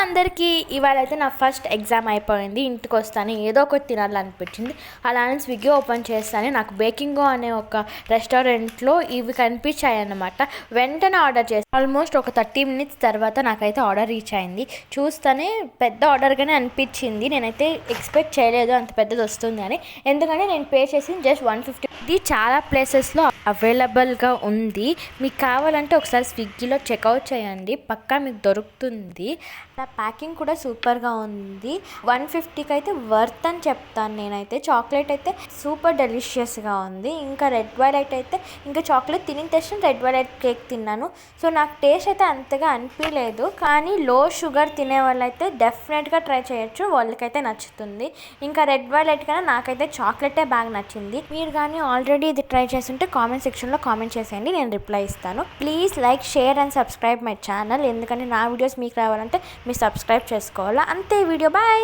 అందరికీ ఇవాళైతే నా first exam అయిపోయింది. ఇంటికి వస్తాను ఏదో ఒకటి తినాలనిపించింది. అలానే స్విగ్గీ ఓపెన్ చేస్తాను. నాకు బేకింగో అనే ఒక రెస్టారెంట్లో ఇవి కనిపించాయి అన్నమాట. వెంటనే ఆర్డర్ చేస్తాను. ఆల్మోస్ట్ ఒక 30 minutes తర్వాత నాకైతే ఆర్డర్ రీచ్ అయింది. చూస్తేనే పెద్ద ఆర్డర్గానే అనిపించింది. నేనైతే ఎక్స్పెక్ట్ చేయలేదు అంత పెద్దది వస్తుంది అని. ఎందుకంటే నేను పే చేసింది జస్ట్ 150. ఇది చాలా ప్లేసెస్లో అవైలబుల్గా ఉంది. మీకు కావాలంటే ఒకసారి స్విగ్గీలో చెక్అవుట్ చేయండి, పక్కా మీకు దొరుకుతుంది. ప్యాకింగ్ కూడా సూపర్గా ఉంది. 150కి అయితే వర్త్ అని చెప్తాను నేనైతే. చాక్లెట్ అయితే సూపర్ డెలిషియస్గా ఉంది. ఇంకా రెడ్ వైలెట్ అయితే ఇంకా చాక్లెట్ తిని తెచ్చిన రెడ్ వైలెట్ కేక్ తిన్నాను. సో నాకు టేస్ట్ అయితే అంతగా అనిపించలేదు. కానీ లో షుగర్ తినే వాళ్ళైతే డెఫినెట్గా ట్రై చేయొచ్చు, వాళ్ళకైతే నచ్చుతుంది. ఇంకా రెడ్ వైలెట్ కన్నా నాకైతే చాక్లెటే బాగా నచ్చింది. మీరు కానీ ఆల్రెడీ ఇది ట్రై చేస్తుంటే కామెంట్ సెక్షన్లో కామెంట్ చేసేయండి, నేను రిప్లై ఇస్తాను. Please like, share and subscribe my channel. ఎందుకంటే నా వీడియోస్ మీకు రావాలంటే మీరు సబ్స్క్రైబ్ చేసుకోవాలా. అంతే వీడియో. బాయ్.